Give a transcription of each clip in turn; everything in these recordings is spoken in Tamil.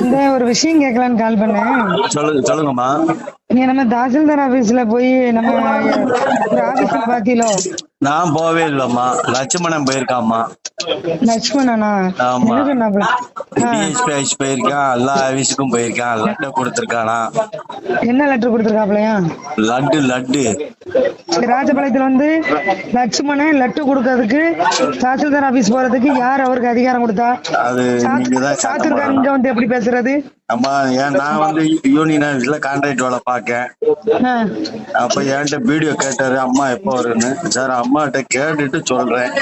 இந்த ஒரு விஷயம் கேட்கலான்னு கால் பண்ணேன். சொல்லுங்கம்மா. நீங்க நம்ம தாசில்தார் ஆபீஸ்ல போய் நம்ம ஒரு ஆபீஸ்ல பாத்தீங்களோ? நான் போவே இல்லம்மா, லட்சுமணன் போயிருக்காம்மா. லட்சுமணனா? ஆமா, என்ன சொன்னாப்ல? டிஎஸ்பி ஆஃபீஸ் போயிருக்கான், எல்லா ஆபீஸுக்கும் போயிருக்கான், லெட்டர் கொடுத்துருக்கானா. என்ன லெட்டர் கொடுத்துருக்காப்லயா? லட்டு. ராஜபாளையத்துல வந்து லட்சுமணன் லெட்டர் கொடுக்கறதுக்கு தாசில்தார் ஆபீஸ் போறதுக்கு யார் அவருக்கு அதிகாரம் கொடுத்தா? அது நீங்கதான் சாத்திருக்காரு இங்க வந்து எப்படி பேசுறது? அம்மா, நான் வந்து யூனியன் ஆபீஸ்ல கான்ட்ராக்ட் வேலை பார்க்கேன். அப்ப என்கிட்ட வீடியோ கேட்டாரு, அம்மா எப்போ வருன்னு. சார், அம்மாட்ட கேட்டுட்டு சொல்றேன்,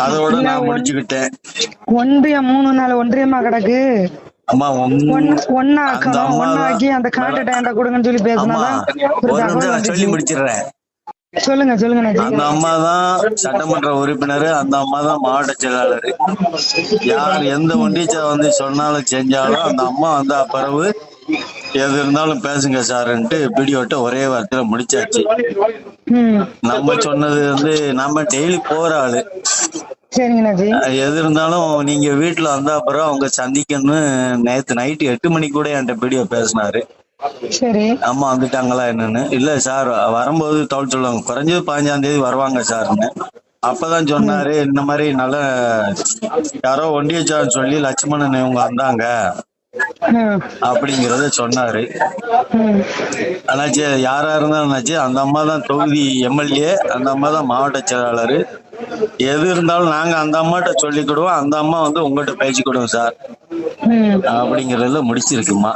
அதோட நான் முடிச்சுக்கிட்டேன். ஒன்றியம் 3 நாள் ஒன்றியமா கிடக்கு. அம்மா, ஒன்னாக்கி அந்த கான்ட்ராக்ட் என்கிட்ட கொடுங்கன்னு சொல்லி பேசினாதான் சொல்லி முடிச்சிடுறேன். சொல்லுங்க. அந்த அம்மா தான் சட்டமன்ற உறுப்பினர், அந்த அம்மா தான் மாவட்ட செயலாளர். யார் எந்த ஒன்றிய வந்து சொன்னாலும் செஞ்சாலும் அந்த அம்மா வந்தா பிறகு எது இருந்தாலும் பேசுங்க சார்ன்ட்டு வீடியோட்ட ஒரே வார்த்தையில முடிச்சாச்சு. நம்ம சொன்னது வந்து நம்ம டெய்லி போற ஆளு. எது இருந்தாலும் நீங்க வீட்டுல வந்தா பிறகு அவங்க சந்திக்கணும்னு நேத்து நைட்டு 8 மணிக்கு கூட என்கிட்ட வீடியோ பேசினாரு. சரி, அம்மா வந்துட்டாங்களா என்னன்னு. இல்ல சார், வரும்போது தகவல் சொல்லுவாங்க, குறைஞ்சது 15ஆம் தேதி வருவாங்க சார்ன்னு. அப்பதான் சொன்னாரு, இந்த மாதிரி நல்ல யாரோ ஒன்றியச்சார்னு சொல்லி லட்சுமணன் இவங்க வந்தாங்க அப்படிங்கறத சொன்னாரு. ஆனாச்சு யாரா இருந்தாலும் அந்த அம்மா தான் தொகுதி எம்எல்ஏ, அந்த அம்மா தான் மாவட்ட செயலாளர். எது இருந்தாலும் நாங்க அந்த அம்மாட்ட சொல்லிக்கிடுவோம், அந்த அம்மா வந்து உங்ககிட்ட பேசிக்கிடுவோம் சார் அப்படிங்கறதுல முடிச்சிருக்குமா.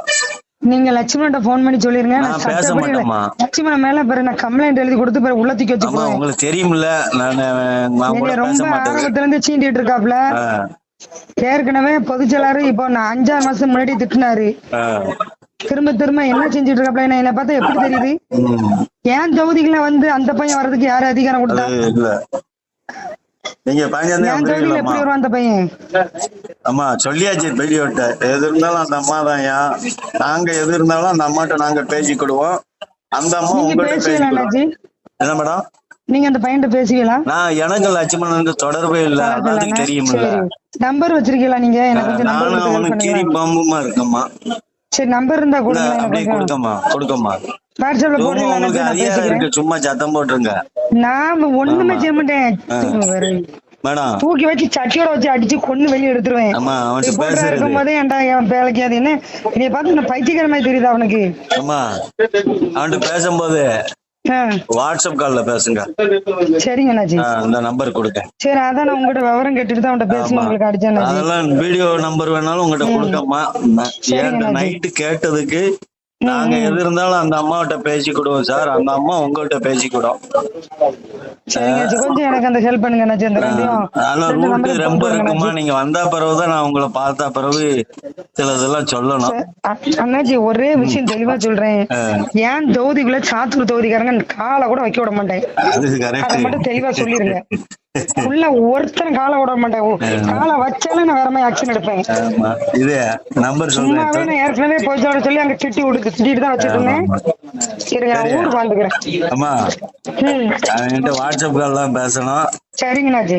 நீங்க லட்சுமணன் போன் பண்ணி சொல்லிருங்க. நான் பேச மாட்டேம்மா. லட்சுமணன் மேல நான் கம்ப்ளைண்ட் எழுதி கொடுத்து உள்ளத்துக்கு வச்சுக்கோங்க. உங்களுக்கு தெரியும்ல, நான் ரொம்ப ஆரம்பத்துல இருந்து சீண்டிட்டு இருக்காப்ல. ஏற்கனவே பொதுச்செயலாளர் இப்போ நான் 5 மாசம் முன்னாடி திட்டினாரு. திரும்ப என்ன செஞ்சுட்டு இருக்காப்ல? என்ன பார்த்தா எப்படி தெரியுது? ஏன் தொகுதிகளை வந்து அந்த பையன் வர்றதுக்கு யாரு அதிகாரம் கொடுத்தா? நீங்க எப்படி வருவான் அந்த பையன்? அம்மா சொல்லியாச்சு வெளியோட்ட, எது இருந்தாலும் அந்த அம்மா தான். நாங்க எது இருந்தாலும் அந்த அம்மாட்ட நாங்க பேசிக்கிடுவோம். அந்த அம்மா உங்கள்கிட்ட என்ன மேடம்? நீங்க அந்த பையன் பேசுவீங்களா? நான் எனக்கு லட்சுமணனுக்கு தொடர்பே இல்ல, அதுக்கு தெரியுமில்ல. நம்பர் வச்சிருக்கீங்களா நீங்க? நானும் அவனுக்கு கிரி பாம்புமா இருக்கம்மா. சரி, நம்பர் இருந்தா கொடுக்கம்மா. வாட்ஸ்அப்ல உங்களுக்கு அதிகாரம் இருக்கு, சும்மா சத்தம் போட்டுருங்க. நான் ஒண்ணுமே செய்ய மாட்டேன் மேடம். தூக்கி வச்சு சட்டியோட வச்சு அடிச்சு கொண்டு வெளியே எடுத்துருவேன். இருக்கும் போதே என் வேலைக்கு அது என்ன என்னைய பார்த்து நான் பைத்தியக்கார மாதிரி தெரியுது அவனுக்கு. அவன்கிட்ட பேசும்போது வாட்ஸ்அப் கால்ல பேசுங்க. சரிங்க அண்ணாச்சி, அந்த நம்பர் கொடுங்க. சரி, அதான் நான் உங்ககிட்ட விவரம் கேட்டுட்டு தான் அவன்கிட்ட பேசணும். உங்களுக்கு அடிச்சேன். அதெல்லாம் வீடியோ நம்பர் வேணாலும் உங்ககிட்ட கொடுக்கம்மா. நைட்டு கேட்டதுக்கு நாங்க எது இருந்தாலும் அந்த அம்மாவிட்ட பேசிக்கிடுவோம் சார், அந்த அம்மா உங்கள்கிட்ட பேசிக்கிடும். கொஞ்சம் எனக்கு அந்த ஹெல்ப் பண்ணுங்க. ரூட் ரொம்ப இருக்குமா, நீங்க வந்தா பிறகுதான் நான் உங்களை பார்த்தா பிறகு சிலதெல்லாம் சொல்லணும். அண்ணாச்சி, ஒரே விஷயம் தெளிவா சொல்றேன். ஏன் தொகுதிக்குள்ள சாத்தூர் தொகுதிக்காரங்க காலை கூட வைக்க விட மாட்டேன். அதை மட்டும் தெளிவா சொல்லிருங்க. உள்ள ஒருத்தரும் காலை விட மாட்டேன். காலை வச்சாலும் நான் வேற மாதிரி ஆக்ஷன் எடுப்பேன். இது நம்பர் சும்மாவே நான் ஏற்கனவே போய் சொல்லி அங்க திட்டிட்டு தான் வச்சுட்டு இருந்தேன். சரி, நான் ஊருக்கு வாழ்ந்துக்கிறேன். வாட்ஸ்அப் கால் தான் பேசணும். சரிங்கண்ணாச்சி.